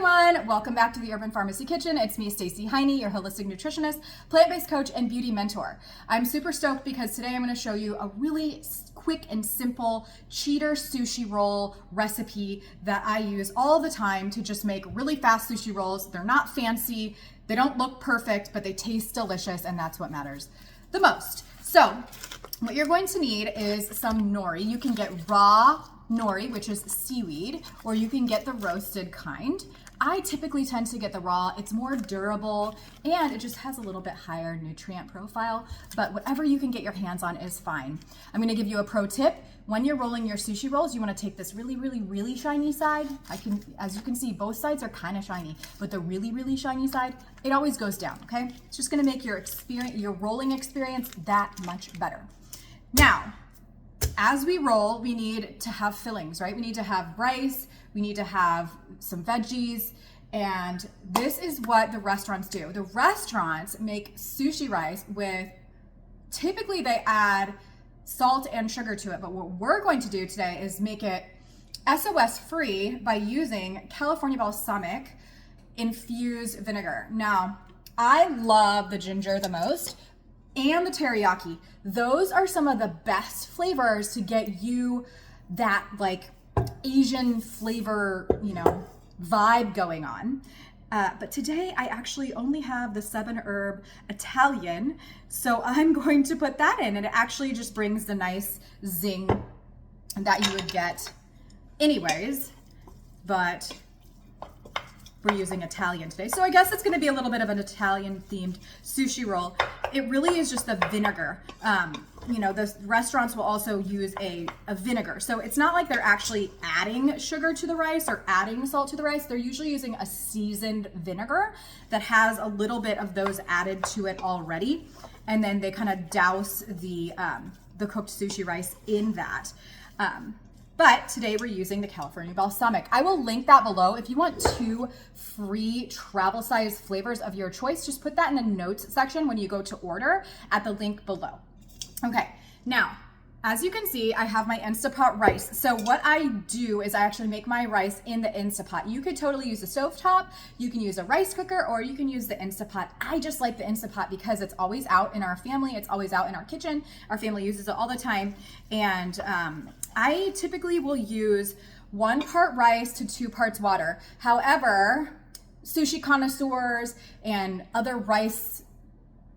everyone, welcome back to the Urban Pharmacy Kitchen. It's me, Stacey Heine, your holistic nutritionist, plant-based coach, and beauty mentor. I'm super stoked because today I'm going to show you a really quick and simple cheater sushi roll recipe that I use all the time to just make really fast sushi rolls. They're not fancy, they don't look perfect, but they taste delicious, and that's what matters the most. So what you're going to need is some nori. You can get raw nori, which is seaweed, or you can get the roasted kind. I typically tend to get the raw. It's more durable and it just has a little bit higher nutrient profile, but whatever you can get your hands on is fine. I'm gonna give you a pro tip. When you're rolling your sushi rolls, you wanna take this really shiny side. As you can see, both sides are kind of shiny, but the really shiny side, it always goes down, okay? It's just gonna make your rolling experience that much better. Now, as we roll, we need to have fillings, right? We need to have rice, we need to have some veggies, and this is what the restaurants do. The restaurants make sushi rice with, typically they add salt and sugar to it, but what we're going to do today is make it SOS free by using California Balsamic infused vinegar. Now, I love the ginger the most, and the teriyaki. Those are some of the best flavors to get you that like Asian flavor, vibe going on. But today I actually only have the 7-herb Italian, so I'm going to put that in, and it actually just brings the nice zing that you would get anyways, but we're using Italian today. So I guess it's gonna be a little bit of an Italian themed sushi roll. It really is just the vinegar. The restaurants will also use a vinegar. So it's not like they're actually adding sugar to the rice or adding salt to the rice. They're usually using a seasoned vinegar that has a little bit of those added to it already. And then they kind of douse the cooked sushi rice in that. But today we're using the California Balsamic. I will link that below. If you want 2 free travel size flavors of your choice, just put that in the notes section when you go to order at the link below. Okay, now, as you can see, I have my Instapot rice. So what I do is I actually make my rice in the Instapot. You could totally use a stovetop, you can use a rice cooker, or you can use the Instapot. I just like the Instapot because it's always out in our family, it's always out in our kitchen. Our family uses it all the time. And I typically will use 1 part rice to 2 parts water. However, sushi connoisseurs and other rice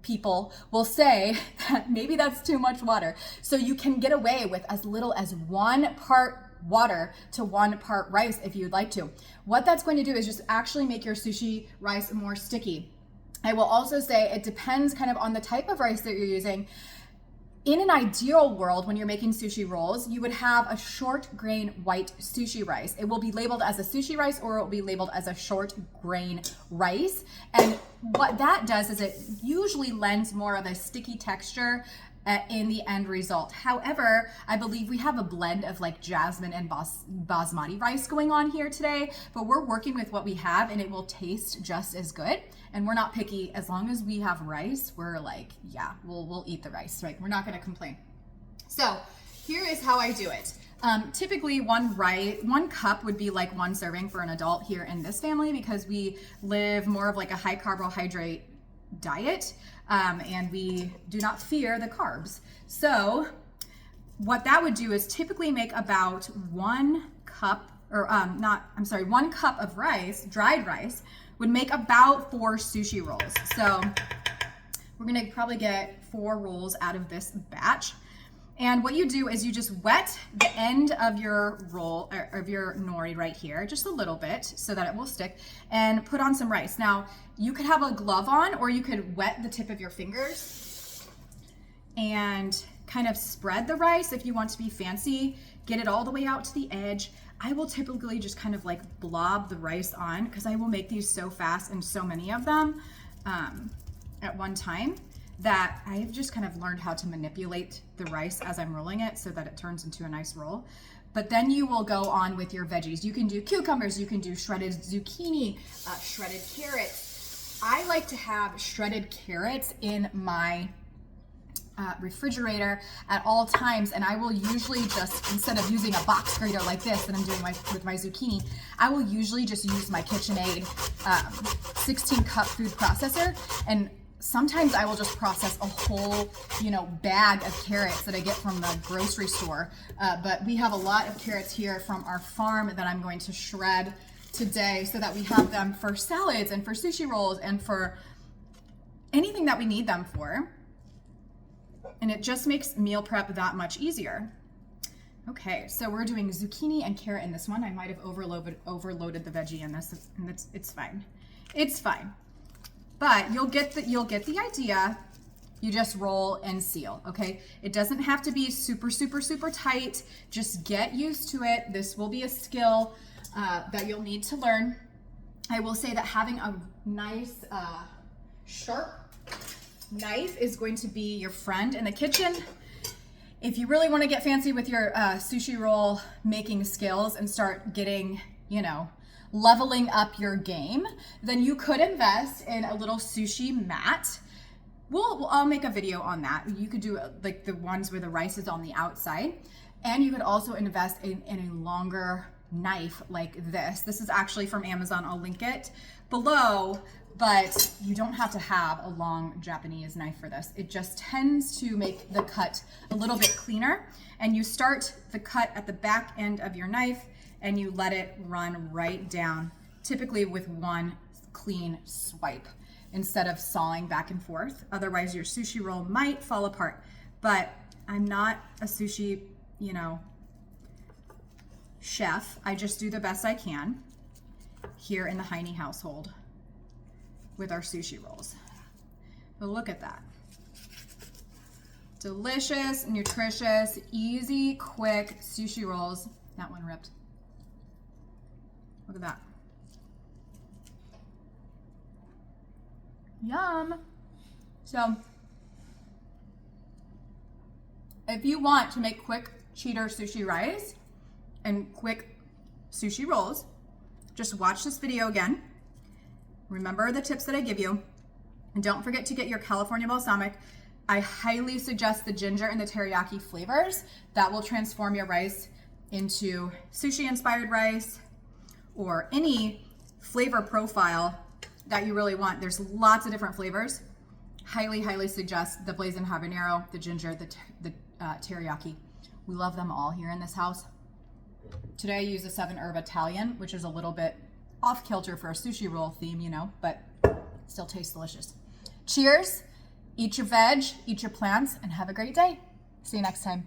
people will say that maybe that's too much water. So you can get away with as little as 1 part water to 1 part rice if you'd like to. What that's going to do is just actually make your sushi rice more sticky. I will also say it depends kind of on the type of rice that you're using. In an ideal world, when you're making sushi rolls, you would have a short grain white sushi rice. It will be labeled as a sushi rice, or it will be labeled as a short grain rice. And what that does is it usually lends more of a sticky texture in the end result. However, I believe we have a blend of like jasmine and basmati rice going on here today, but we're working with what we have and it will taste just as good. And we're not picky. As long as we have rice, we're like, yeah, we'll eat the rice, right? We're not gonna complain. So here is how I do it. Typically 1 cup would be like 1 serving for an adult here in this family because we live more of like a high carbohydrate diet, and we do not fear the carbs. So what that would do is typically make about 1 cup, or 1 cup of rice, dried rice, would make about 4 sushi rolls. So we're gonna probably get 4 rolls out of this batch. And what you do is you just wet the end of your roll, or of your nori right here, just a little bit so that it will stick, and put on some rice. Now, you could have a glove on, or you could wet the tip of your fingers and kind of spread the rice if you want to be fancy, get it all the way out to the edge. I will typically just kind of like blob the rice on because I will make these so fast and so many of them at one time that I've just kind of learned how to manipulate the rice as I'm rolling it so that it turns into a nice roll. But then you will go on with your veggies. You can do cucumbers, you can do shredded zucchini, shredded carrots. I like to have shredded carrots in my refrigerator at all times, and I will usually just, instead of using a box grater like this that I'm doing with my zucchini, I will usually just use my KitchenAid 16 cup food processor, and sometimes I will just process a whole, bag of carrots that I get from the grocery store. But we have a lot of carrots here from our farm that I'm going to shred today so that we have them for salads and for sushi rolls and for anything that we need them for. And it just makes meal prep that much easier. Okay, so we're doing zucchini and carrot in this one. I might have overloaded the veggie in this, and it's fine. It's fine. But you'll get the idea. You just roll and seal, okay? It doesn't have to be super, super, super tight. Just get used to it. This will be a skill that you'll need to learn. I will say that having a nice, sharp knife is going to be your friend in the kitchen. If you really want to get fancy with your sushi roll making skills and start getting, leveling up your game, then you could invest in a little sushi mat. I'll make a video on that. You could do like the ones where the rice is on the outside, and you could also invest in a longer knife like this. This is actually from Amazon. I'll link it below. But you don't have to have a long Japanese knife for this. It just tends to make the cut a little bit cleaner. And you start the cut at the back end of your knife and you let it run right down, typically with one clean swipe instead of sawing back and forth. Otherwise your sushi roll might fall apart. But I'm not a sushi, chef. I just do the best I can here in the Heine household with our sushi rolls. But look at that. Delicious, nutritious, easy, quick sushi rolls. That one ripped. Look at that. Yum. So, if you want to make quick cheater sushi rice and quick sushi rolls, just watch this video again. Remember the tips that I give you, and don't forget to get your California Balsamic. I highly suggest the ginger and the teriyaki flavors. That will transform your rice into sushi-inspired rice or any flavor profile that you really want. There's lots of different flavors. Highly, highly suggest the blazin habanero, the ginger, the teriyaki. We love them all here in this house. Today I use a 7-herb Italian, which is a little bit off kilter for a sushi roll theme, but still tastes delicious. Cheers, eat your veg, eat your plants, and have a great day. See you next time.